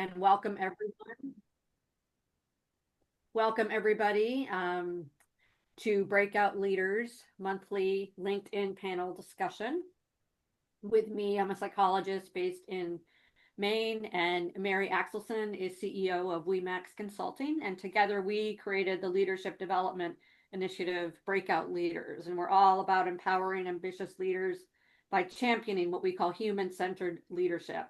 and welcome everyone. Welcome everybody to Breakout Leaders monthly LinkedIn panel discussion. With me, I'm a psychologist based in Maine, and Mary Axelson is CEO of WeMax Consulting, and together we created the leadership development initiative Breakout Leaders, and we're all about empowering ambitious leaders by championing what we call human-centered leadership,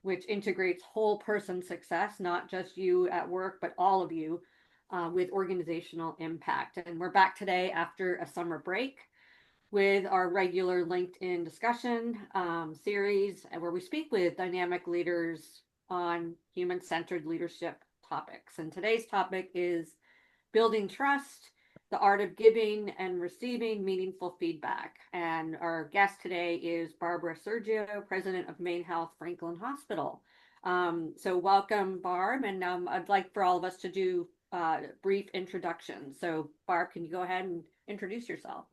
which integrates whole person success, not just you at work, but all of you with organizational impact. And we're back today after a summer break with our regular LinkedIn discussion series where we speak with dynamic leaders on human-centered leadership topics. And today's topic is building trust, the art of giving and receiving meaningful feedback. And our guest today is Barbara Sergio, president of Maine Health Franklin Hospital. So welcome, Barb. And I'd like for all of us to do brief introductions. So Barb, can you go ahead and introduce yourself?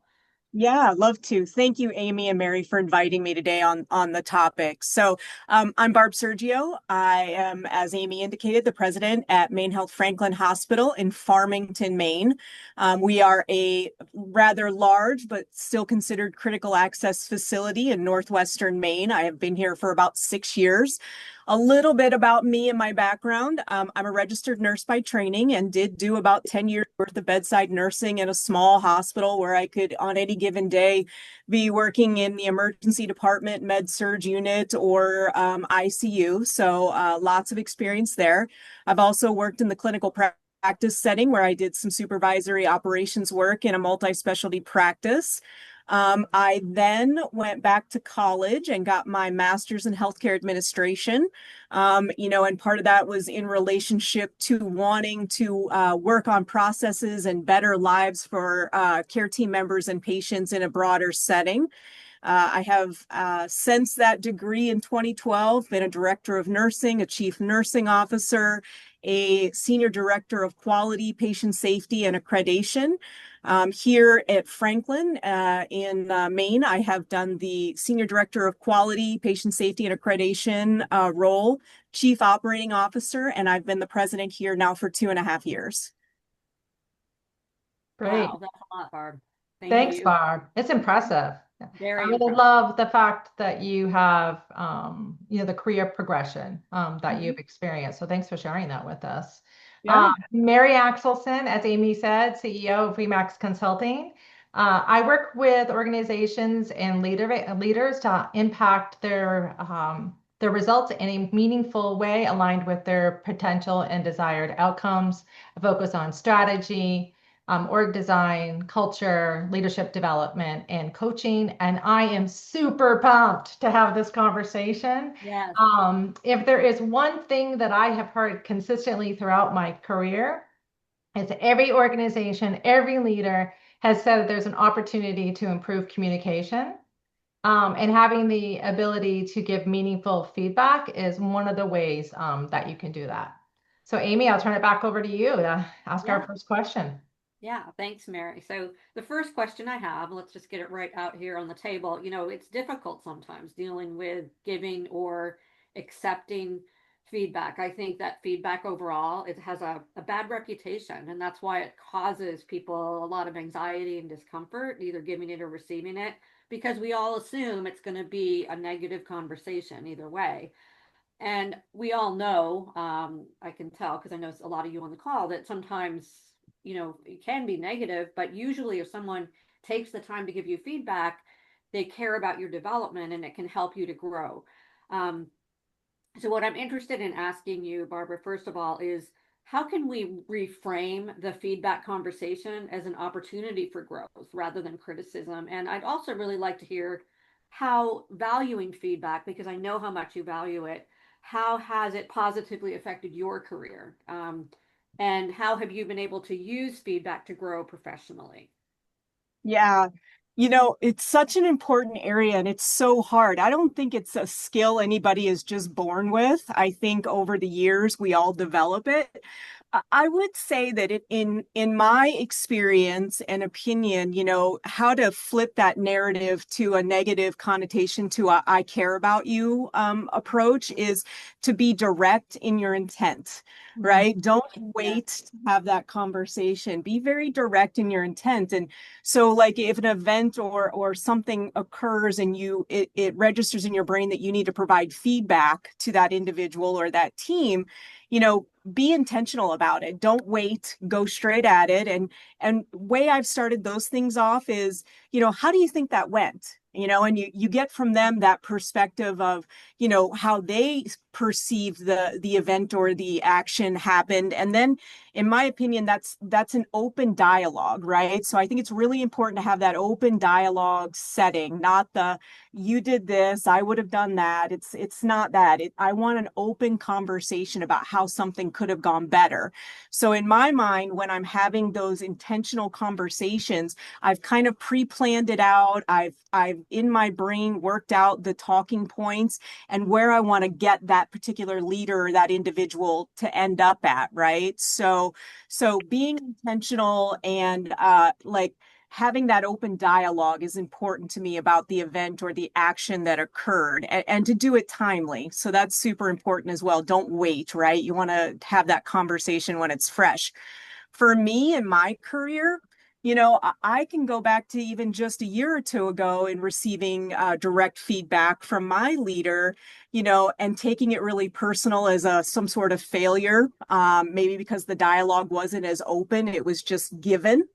Yeah, I'd love to. Thank you, Amy and Mary, for inviting me today on the topic. So I'm Barb Sergio. I am, as Amy indicated, the president at Maine Health Franklin Hospital in Farmington, Maine. We are a rather large, but still considered critical access facility in northwestern Maine. I have been here for about 6 years. A little bit about me and my background. I'm a registered nurse by training and did do about 10 years worth of bedside nursing in a small hospital where I could, on any given day, be working in the emergency department, med surg unit, or ICU. So lots of experience there. I've also worked in the clinical practice setting where I did some supervisory operations work in a multi-specialty practice. I then went back to college and got my master's in healthcare administration. And part of that was in relationship to wanting to work on processes and better lives for care team members and patients in a broader setting. I have, since that degree in 2012, been a director of nursing, a chief nursing officer, a senior director of quality, patient safety, and accreditation. Here at Franklin in Maine, I have done the Senior Director of Quality, Patient Safety, and Accreditation role, Chief Operating Officer, and I've been the president here now for 2.5 years. Great. Wow, that's a lot, Barb. Thanks, you. Barb. It's impressive. I really impressive. love the fact that you have, the career progression that you've experienced. So thanks for sharing that with us. Yeah. Mary Axelson, as Amy said, CEO of WeMax Consulting. I work with organizations and leaders to impact their results in a meaningful way aligned with their potential and desired outcomes. I focus on strategy, org design, culture, leadership development, and coaching. And I am super pumped to have this conversation. Yes. If there is one thing that I have heard consistently throughout my career, it's every organization, every leader has said that there's an opportunity to improve communication. And having the ability to give meaningful feedback is one of the ways that you can do that. So Amy, I'll turn it back over to you to ask our first question. Yeah, thanks, Mary. So the first question I have, let's just get it right out here on the table. It's difficult sometimes dealing with giving or accepting feedback. I think that feedback overall, it has a bad reputation, and that's why it causes people a lot of anxiety and discomfort, either giving it or receiving it, because we all assume it's going to be a negative conversation either way. And we all know, I can tell because I know a lot of you on the call, that sometimes it can be negative, but usually if someone takes the time to give you feedback, they care about your development and it can help you to grow. So what I'm interested in asking you, Barbara, first of all, is how can we reframe the feedback conversation as an opportunity for growth rather than criticism? And I'd also really like to hear how valuing feedback, because I know how much you value it, how has it positively affected your career? And how have you been able to use feedback to grow professionally? Yeah. It's such an important area and it's so hard. I don't think it's a skill anybody is just born with. I think over the years we all develop it. I would say that in my experience and opinion, how to flip that narrative to a negative connotation to a I care about you approach is to be direct in your intent, Mhm. right? Don't wait to have that conversation. Be very direct in your intent. And so like if an event or something occurs and it registers in your brain that you need to provide feedback to that individual or that team, be intentional about it. Don't wait, go straight at it. And way I've started those things off is, how do you think that went? And you get from them that perspective of, how they perceive the event or the action happened. And then in my opinion, that's an open dialogue, right? So I think it's really important to have that open dialogue setting, not the you did this, I would have done that. It's not that. I want an open conversation about how something could have gone better. So in my mind, when I'm having those intentional conversations, I've kind of pre-planned it out. I've in my brain worked out the talking points and where I want to get that particular leader or that individual to end up at, right? So being intentional and like having that open dialogue is important to me about the event or the action that occurred and to do it timely. So that's super important as well. Don't wait, right? You want to have that conversation when it's fresh. For me in my career, I can go back to even just a year or two ago in receiving direct feedback from my leader, and taking it really personal as some sort of failure, maybe because the dialogue wasn't as open, it was just given.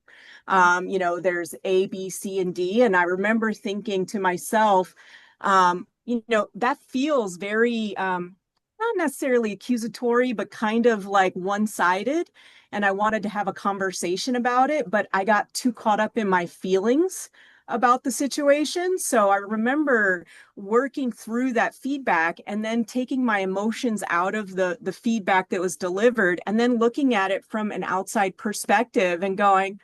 There's A, B, C, and D. And I remember thinking to myself, that feels very, not necessarily accusatory, but kind of like one-sided. And I wanted to have a conversation about it, but I got too caught up in my feelings about the situation. So I remember working through that feedback and then taking my emotions out of the feedback that was delivered and then looking at it from an outside perspective and going,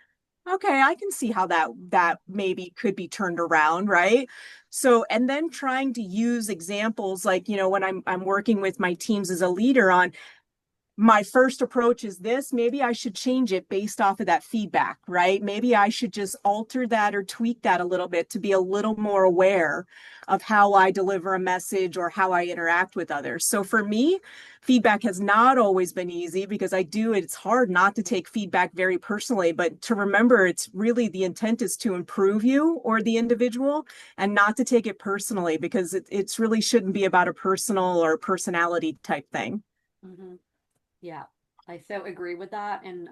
okay, I can see how that maybe could be turned around, right? So, and then trying to use examples like, when I'm working with my teams as a leader on my first approach is this, maybe I should change it based off of that feedback, right? Maybe I should just alter that or tweak that a little bit to be a little more aware of how I deliver a message or how I interact with others. So for me, feedback has not always been easy because it's hard not to take feedback very personally, but to remember it's really the intent is to improve you or the individual and not to take it personally because it's really shouldn't be about a personal or personality type thing. Mm-hmm. Yeah, I so agree with that. And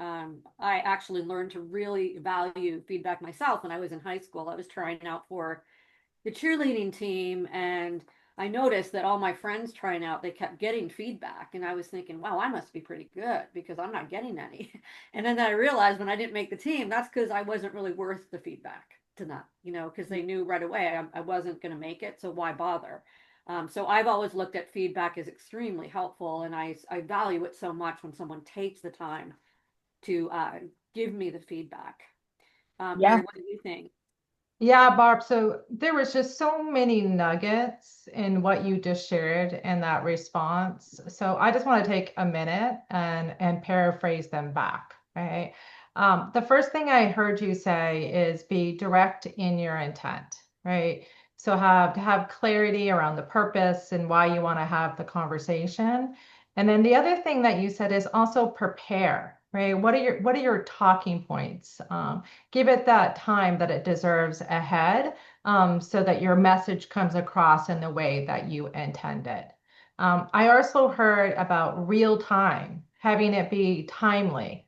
I actually learned to really value feedback myself when I was in high school. I was trying out for the cheerleading team, and I noticed that all my friends trying out, they kept getting feedback. And I was thinking, wow, I must be pretty good because I'm not getting any. And then I realized when I didn't make the team, that's because I wasn't really worth the feedback to them, because they knew right away I wasn't going to make it. So why bother? So I've always looked at feedback as extremely helpful, and I value it so much when someone takes the time to give me the feedback. Yeah. Mary, what do you think? Yeah, Barb. So there was just so many nuggets in what you just shared in that response. So I just want to take a minute and paraphrase them back, right? The first thing I heard you say is be direct in your intent, right? So have clarity around the purpose and why you want to have the conversation. And then the other thing that you said is also prepare, right? What are your talking points? Give it that time that it deserves ahead, so that your message comes across in the way that you intended. I also heard about real time, having it be timely,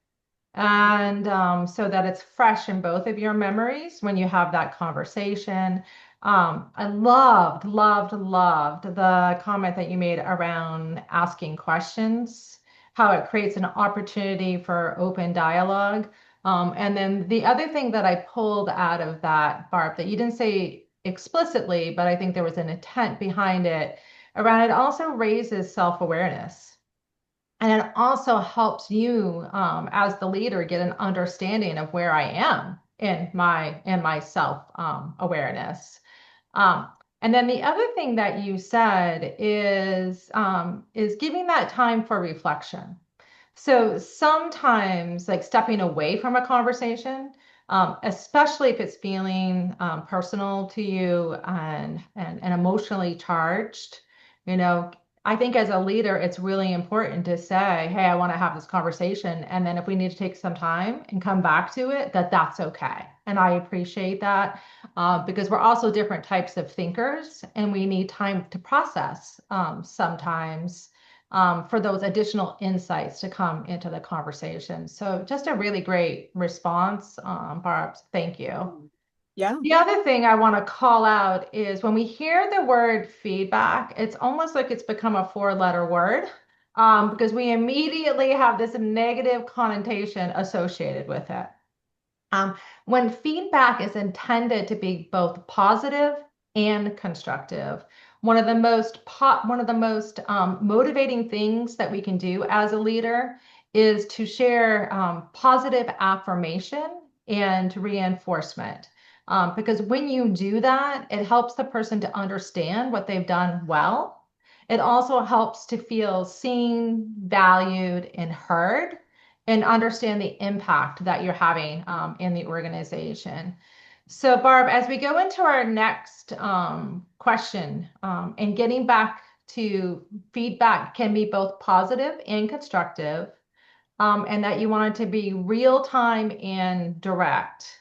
and so that it's fresh in both of your memories when you have that conversation. I loved the comment that you made around asking questions, how it creates an opportunity for open dialogue. And then the other thing that I pulled out of that, Barb, that you didn't say explicitly, but I think there was an intent behind it around it also raises self-awareness. And it also helps you, as the leader, get an understanding of where I am in my self awareness. Um, and then the other thing that you said is giving that time for reflection. So sometimes, like stepping away from a conversation, especially if it's feeling personal to you and emotionally charged, you know, I think as a leader, it's really important to say, "Hey, I want to have this conversation," and then if we need to take some time and come back to it, that's okay. And I appreciate that because we're also different types of thinkers, and we need time to process sometimes for those additional insights to come into the conversation. So just a really great response, Barb. Thank you. Yeah. The other thing I want to call out is when we hear the word feedback, it's almost like it's become a four-letter word because we immediately have this negative connotation associated with it. Um, when feedback is intended to be both positive and constructive, one of the most motivating things that we can do as a leader is to share positive affirmation and reinforcement. Because when you do that, it helps the person to understand what they've done well. It also helps to feel seen, valued, and heard and understand the impact that you're having in the organization. So, Barb, as we go into our next question and getting back to feedback can be both positive and constructive, and that you want it to be real time and direct.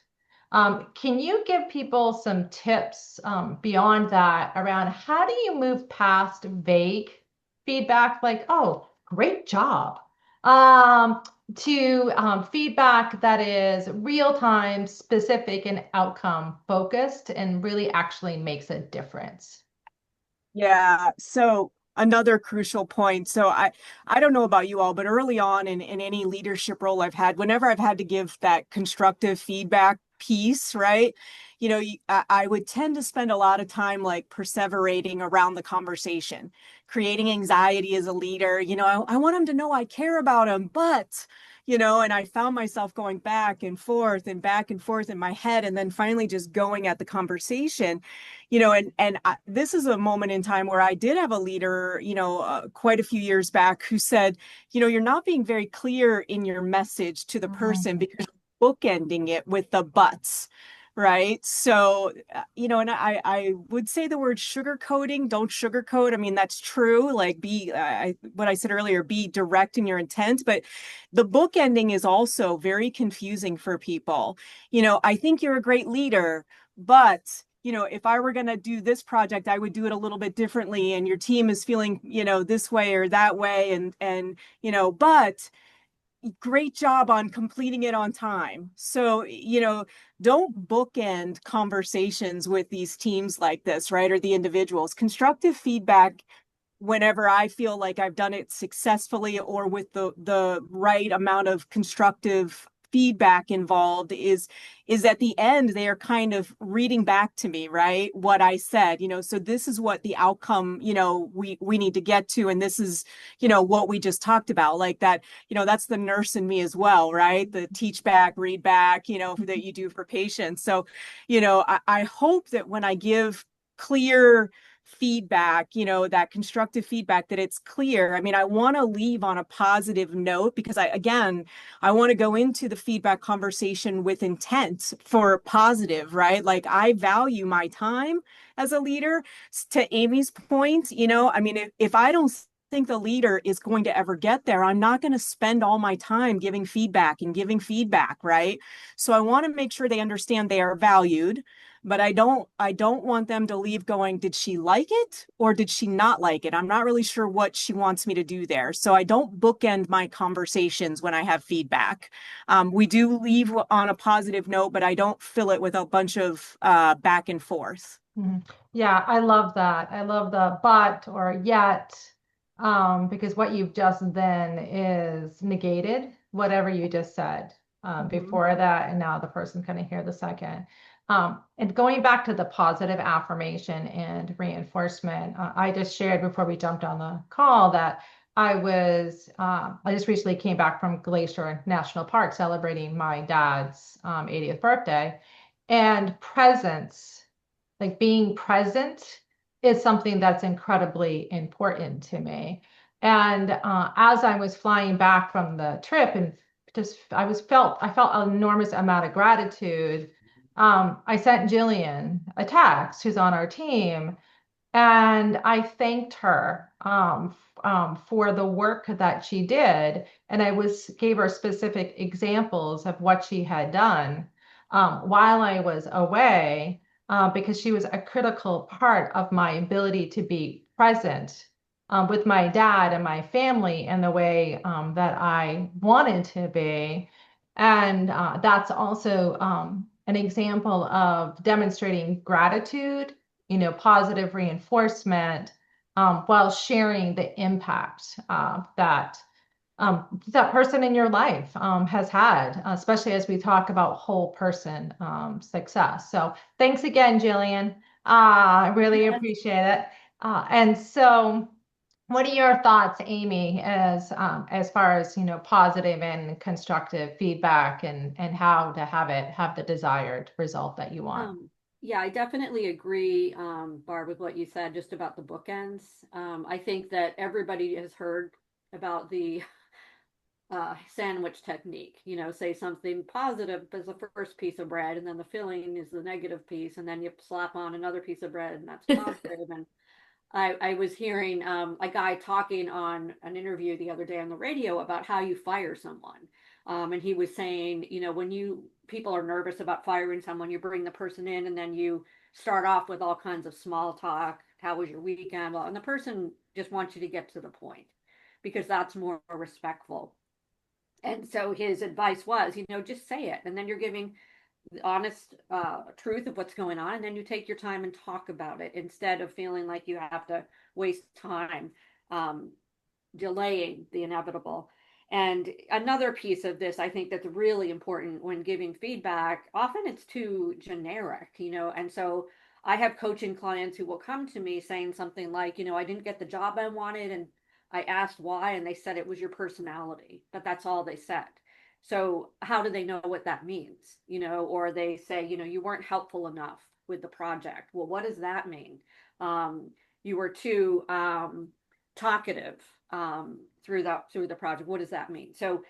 Can you give people some tips beyond that around how do you move past vague feedback like, oh, great job, um, to feedback that is real time, specific, and outcome focused and really actually makes a difference? Yeah. So another crucial point. So I don't know about you all, but early on in any leadership role I've had, whenever I've had to give that constructive feedback piece, right? I would tend to spend a lot of time like perseverating around the conversation, creating anxiety as a leader. I want them to know I care about them, but and I found myself going back and forth in my head, and then finally just going at the conversation this is a moment in time where I did have a leader, quite a few years back who said, you're not being very clear in your message to the person Mhm. because you're bookending it with the buts. Right. So, and I would say the word sugarcoating, don't sugarcoat. I mean, that's true. Like what I said earlier, be direct in your intent, but the bookending is also very confusing for people. I think you're a great leader, but if I were going to do this project, I would do it a little bit differently. And your team is feeling, this way or that way. But great job on completing it on time. So, don't bookend conversations with these teams like this, right? Or the individuals. Constructive feedback whenever I feel like I've done it successfully or with the right amount of constructive feedback involved is at the end they are kind of reading back to me, right, what I said. So this is what the outcome, we need to get to, and this is what we just talked about, like that. That's the nurse in me as well, right? The teach back, read back, that you do for patients. So I hope that when I give clear feedback, that constructive feedback, that it's clear. I mean, I want to leave on a positive note because I want to go into the feedback conversation with intent for positive, right? Like I value my time as a leader. To Amy's point, I mean, if I don't think the leader is going to ever get there, I'm not going to spend all my time giving feedback, right? So I want to make sure they understand they are valued, but I don't want them to leave going, did she like it or did she not like it? I'm not really sure what she wants me to do there. So I don't bookend my conversations when I have feedback. We do leave on a positive note, but I don't fill it with a bunch of back and forth. Mhm. Yeah, I love that. I love the but or yet, because what you've just then is negated whatever you just said Mhm. before that, and now the person can hear the second. And going back to the positive affirmation and reinforcement, I just shared before we jumped on the call that I just recently came back from Glacier National Park celebrating my dad's 80th birthday, and presence, like being present, is something that's incredibly important to me. And as I was flying back from the trip, and just I felt an enormous amount of gratitude. I sent Jillian a text, who's on our team, and I thanked her for the work that she did, and I gave her specific examples of what she had done while I was away, because she was a critical part of my ability to be present with my dad and my family in the way that I wanted to be. And that's also an example of demonstrating gratitude, positive reinforcement, while sharing the impact that person in your life has had, especially as we talk about whole person success. So thanks again, Jillian. I really Yes. appreciate it. And so, what are your thoughts, Amy, as far as positive and constructive feedback, and how to have the desired result that you want? Um, yeah, I definitely agree, Barb, with what you said just about the bookends. I think that everybody has heard about the sandwich technique. Say something positive as the first piece of bread, and then the filling is the negative piece, and then you slap on another piece of bread, and that's positive. And I was hearing a guy talking on an interview the other day on the radio about how you fire someone. And he was saying, when people are nervous about firing someone, you bring the person in and then you start off with all kinds of small talk. How was your weekend? Well, and the person just wants you to get to the point because that's more respectful. And so his advice was, just say it. And then you're giving the honest truth of what's going on. And then you take your time and talk about it instead of feeling like you have to waste time um, delaying the inevitable. And another piece of this, I think that's really important when giving feedback, often it's too generic, and so I have coaching clients who will come to me saying something like, I didn't get the job I wanted, and I asked why, and they said it was your personality, but that's all they said. So how do they know what that means? Or they say, you weren't helpful enough with the project. Well, what does that mean? You were too talkative through the project. What does that mean? So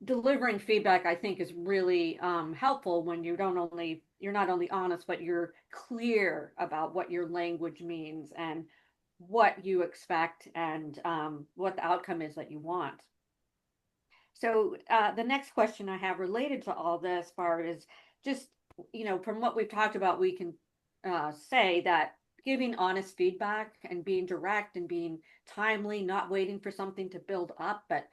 delivering feedback, I think, is really helpful when you're not only honest, but you're clear about what your language means and what you expect and what the outcome is that you want. So the next question I have related to all this, Barb, is just, from what we've talked about, we can say that giving honest feedback and being direct and being timely, not waiting for something to build up, but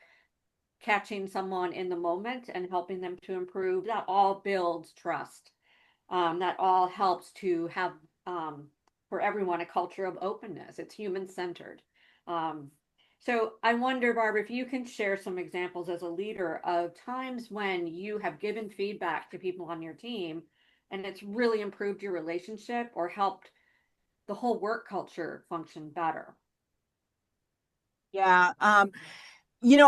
catching someone in the moment and helping them to improve, that all builds trust. That all helps to have, for everyone, a culture of openness. It's human centered. Um, so I wonder, Barbara, if you can share some examples as a leader of times when you have given feedback to people on your team and it's really improved your relationship or helped the whole work culture function better. Yeah.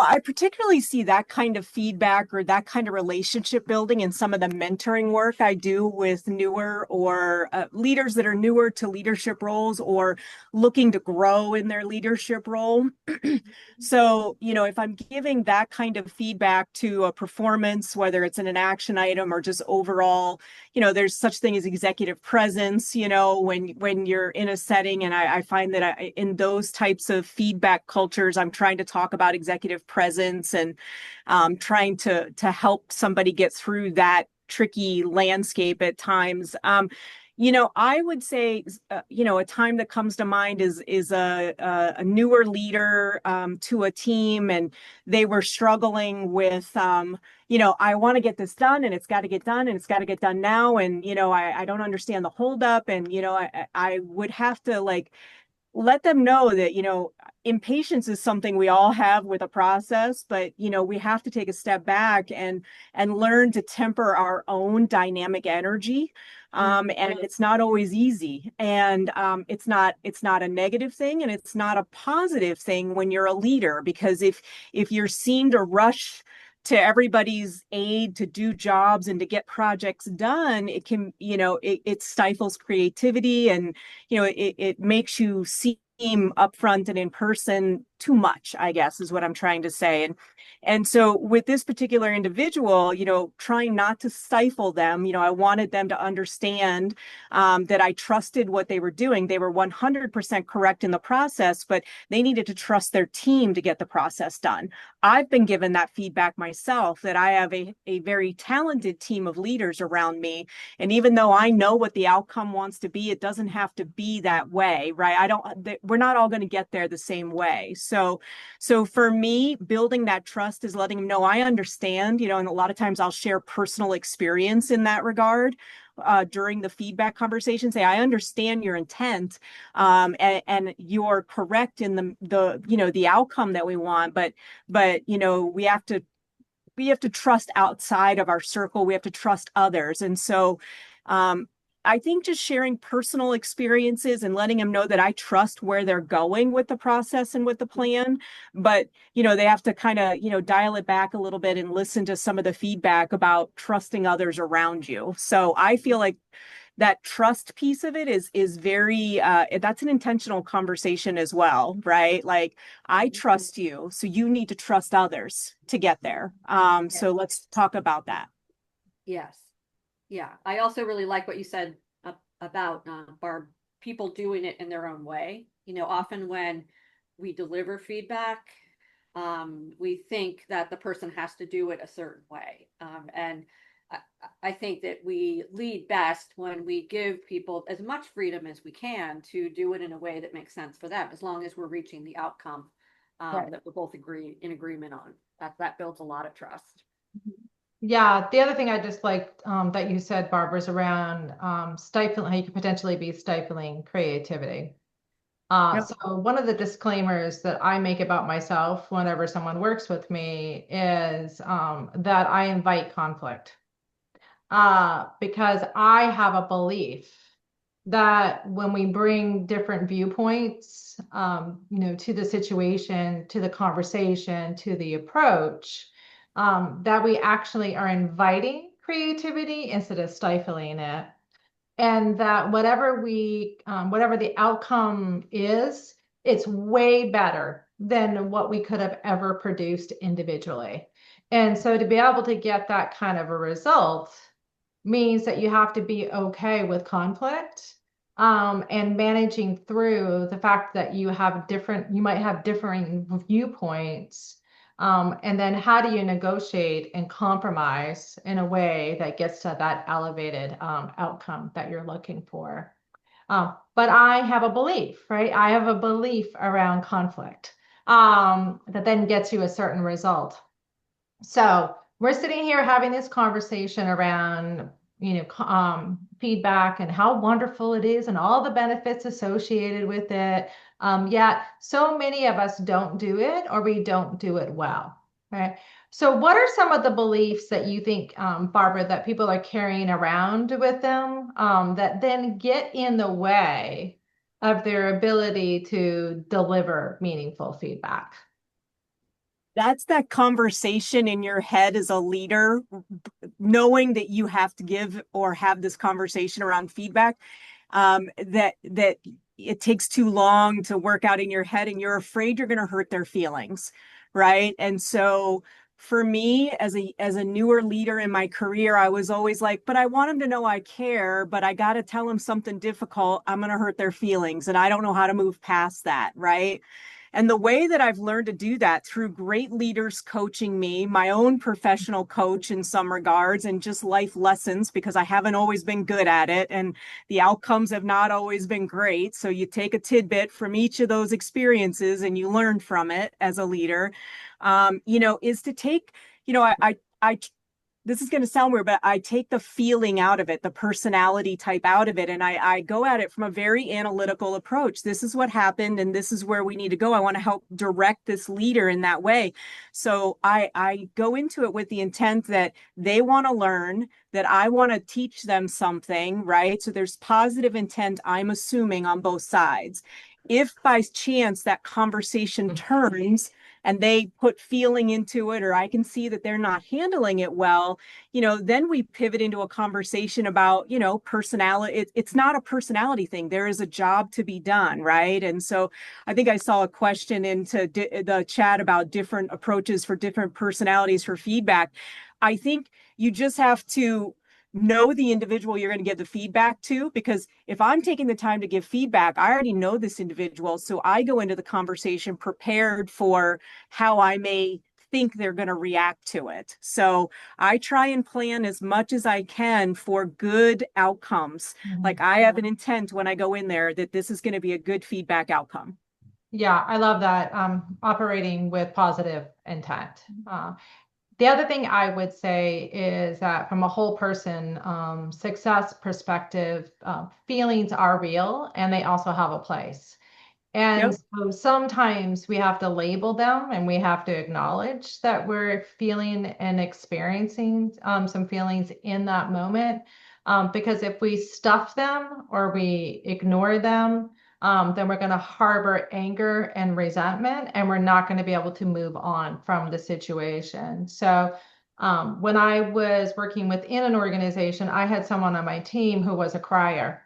I particularly see that kind of feedback or that kind of relationship building in some of the mentoring work I do with newer or leaders that are newer to leadership roles or looking to grow in their leadership role. So, if I'm giving that kind of feedback to a performance, whether it's in an action item or just overall, there's such thing as executive presence, when you're in a setting. And I find that in those types of feedback cultures, I'm trying to talk about executive presence and trying to help somebody get through that tricky landscape at times. I would say, a time that comes to mind is a newer leader to a team, and they were struggling with, I want to get this done, and it's got to get done, and it's got to get done now, and I don't understand the holdup, and I would have to let them know that, impatience is something we all have with a process, but, we have to take a step back and learn to temper our own dynamic energy. And it's not always easy. And it's not a negative thing, and it's not a positive thing when you're a leader, because if you're seen to rush to everybody's aid to do jobs and to get projects done, it can, it stifles creativity, and, it makes you seem upfront and in person too much, I guess, is what I'm trying to say. And so with this particular individual, trying not to stifle them, I wanted them to understand that I trusted what they were doing. They were 100% correct in the process, but they needed to trust their team to get the process done. I've been given that feedback myself, that I have a very talented team of leaders around me. And even though I know what the outcome wants to be, it doesn't have to be that way, right? We're not all going to get there the same way. So for me, building that trust is letting them know I understand, and a lot of times I'll share personal experience in that regard. During the feedback conversation, say, I understand your intent, and you're correct in the outcome that we want, but we have to trust outside of our circle. We have to trust others. And so I think just sharing personal experiences and letting them know that I trust where they're going with the process and with the plan, but they have to kind of dial it back a little bit and listen to some of the feedback about trusting others around you. So I feel like that trust piece of it is very that's an intentional conversation as well, right? Like, I trust you, so you need to trust others to get there. So let's talk about that. Yes. Yeah. I also really like what you said about Barb, people doing it in their own way. Often when we deliver feedback, we think that the person has to do it a certain way. And I think that we lead best when we give people as much freedom as we can to do it in a way that makes sense for them, as long as we're reaching the outcome that we're both in agreement on. That builds a lot of trust. Yeah, the other thing I just liked that you said, Barbara, is around stifling, how you could potentially be stifling creativity. Yep. So one of the disclaimers that I make about myself whenever someone works with me is that I invite conflict. Because I have a belief that when we bring different viewpoints, to the situation, to the conversation, to the approach, that we actually are inviting creativity instead of stifling it. And that whatever the outcome is, it's way better than what we could have ever produced individually. And so to be able to get that kind of a result means that you have to be okay with conflict, and managing through the fact that you might have differing viewpoints. And then how do you negotiate and compromise in a way that gets to that elevated outcome that you're looking for? But I have a belief, right? I have a belief around conflict that then gets you a certain result. So we're sitting here having this conversation around, feedback and how wonderful it is and all the benefits associated with it. Yet so many of us don't do it, or we don't do it well, right? So what are some of the beliefs that you think, Barbara, that people are carrying around with them, that then get in the way of their ability to deliver meaningful feedback? That's that conversation in your head as a leader, knowing that you have to give or have this conversation around feedback, that it takes too long to work out in your head, and you're afraid you're going to hurt their feelings, right? And so for me, as a newer leader in my career, I was always like, but I want them to know I care, but I got to tell them something difficult. I'm going to hurt their feelings, and I don't know how to move past that, right? And the way that I've learned to do that, through great leaders coaching me, my own professional coach in some regards, and just life lessons, because I haven't always been good at it and the outcomes have not always been great. So you take a tidbit from each of those experiences and you learn from it as a leader, is to take, I this is going to sound weird, but I take the feeling out of it, the personality type out of it. And I go at it from a very analytical approach. This is what happened, and this is where we need to go. I want to help direct this leader in that way. So I go into it with the intent that they want to learn, that I want to teach them something, right? So there's positive intent, I'm assuming, on both sides. If by chance that conversation turns and they put feeling into it, or I can see that they're not handling it well, then we pivot into a conversation about, personality. It's not a personality thing. There is a job to be done, right? And so I think I saw a question into the chat about different approaches for different personalities for feedback. I think you just have to know the individual you're going to give the feedback to, because if I'm taking the time to give feedback, I already know this individual, so I go into the conversation prepared for how I may think they're going to react to it. So I try and plan as much as I can for good outcomes. Like, I have an intent when I go in there that this is going to be a good feedback outcome. Yeah, I love that. Operating with positive intent. The other thing I would say is that from a whole person success perspective, feelings are real and they also have a place. And Yep. so sometimes we have to label them and we have to acknowledge that we're feeling and experiencing some feelings in that moment. Because if we stuff them or we ignore them, then we're going to harbor anger and resentment, and we're not going to be able to move on from the situation. So, when I was working within an organization, I had someone on my team who was a crier.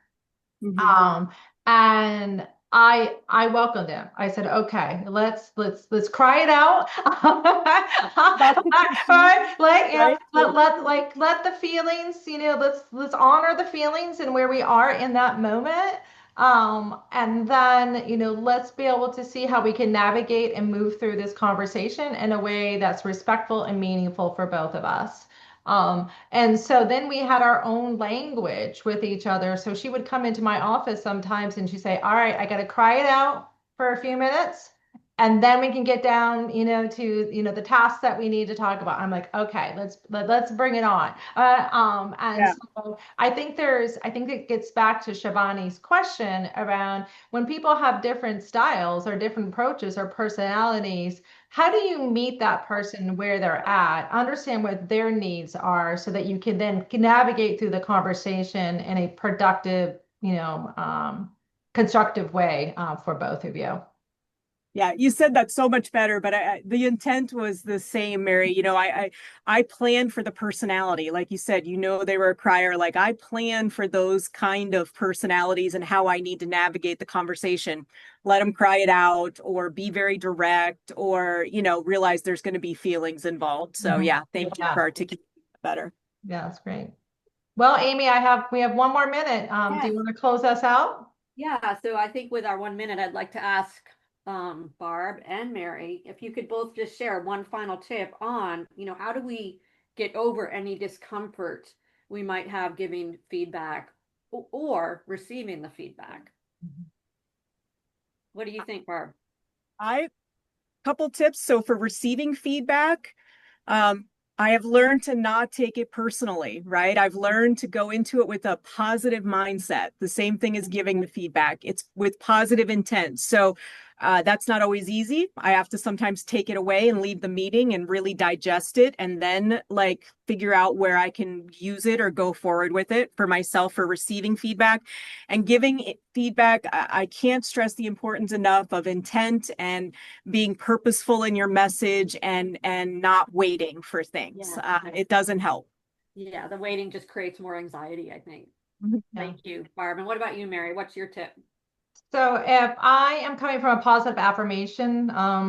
Mm-hmm. And I welcomed him. I said, okay, let's cry it out. That's the key, Right? Like, right? let the feelings, let's honor the feelings and where we are in that moment. And then, let's be able to see how we can navigate and move through this conversation in a way that's respectful and meaningful for both of us. And so then we had our own language with each other. So she would come into my office sometimes and she'd say, all right, I got to cry it out for a few minutes. And then we can get down, to, the tasks that we need to talk about. I'm like, okay, let's bring it on. And Yeah. so I think it gets back to Shivani's question around when people have different styles or different approaches or personalities, how do you meet that person where they're at, understand what their needs are so that you can then navigate through the conversation in a productive, constructive way for both of you? Yeah, you said that so much better, but the intent was the same, Mary. I planned for the personality, like you said. They were a crier. Like, I plan for those kind of personalities and how I need to navigate the conversation. Let them cry it out, or be very direct, or realize there's going to be feelings involved. So yeah, thank you Yeah, for articulating that better. yeah, that's great. Well, Amy, we have 1 more minute. Do Yes. you want to close us out? Yeah, so I think with our 1 minute, I'd like to ask Barb and Mary if you could both just share one final tip on, how do we get over any discomfort we might have giving feedback or receiving the feedback. What do you think, Barb? I Couple tips. So for receiving feedback, um, I have learned to not take it personally, right? I've learned to go into it with a positive mindset. The same thing as giving the feedback. It's with positive intent. So that's not always easy. I have to sometimes take it away and leave the meeting and really digest it, and then like figure out where I can use it or go forward with it for myself for receiving feedback. And giving feedback, I can't stress the importance enough of intent and being purposeful in your message, and not waiting for things. Yeah. It doesn't help. Yeah, the waiting just creates more anxiety, I think. Yeah. Thank you, Barb. And what about you, Mary? What's your tip? So if I am coming from a positive affirmation,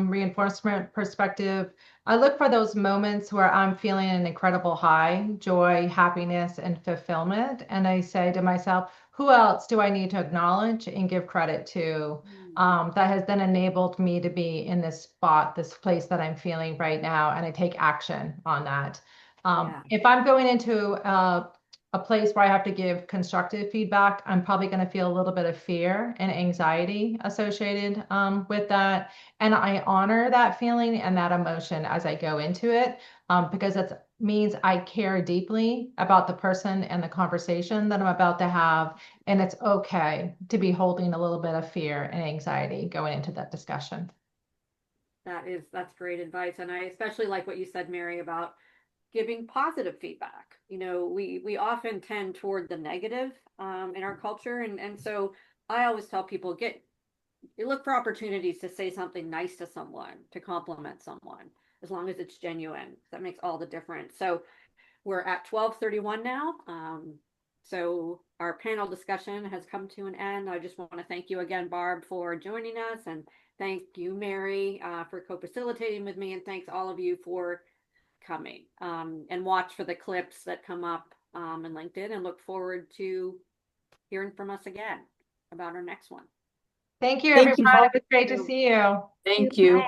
reinforcement perspective, I look for those moments where I'm feeling an incredible high, joy, happiness, and fulfillment. And I say to myself, who else do I need to acknowledge and give credit to that has then enabled me to be in this spot, this place that I'm feeling right now? And I take action on that. Yeah. If I'm going into a place where I have to give constructive feedback, I'm probably going to feel a little bit of fear and anxiety associated with that. And I honor that feeling and that emotion as I go into it because it means I care deeply about the person and the conversation that I'm about to have. And it's okay to be holding a little bit of fear and anxiety going into that discussion. That's great advice. And I especially like what you said, Mary, about giving positive feedback. We often tend toward the negative in our culture, and so I always tell people you look for opportunities to say something nice to someone, to compliment someone, as long as it's genuine. That makes all the difference. So we're at 12:31 now. So our panel discussion has come to an end. I just want to thank you again, Barb, for joining us, and thank you, Mary, for co-facilitating with me, and thanks all of you for coming. And watch for the clips that come up in LinkedIn, and look forward to hearing from us again about our next one. Thank you, Thank everyone. you. It was great to see you. Thank you.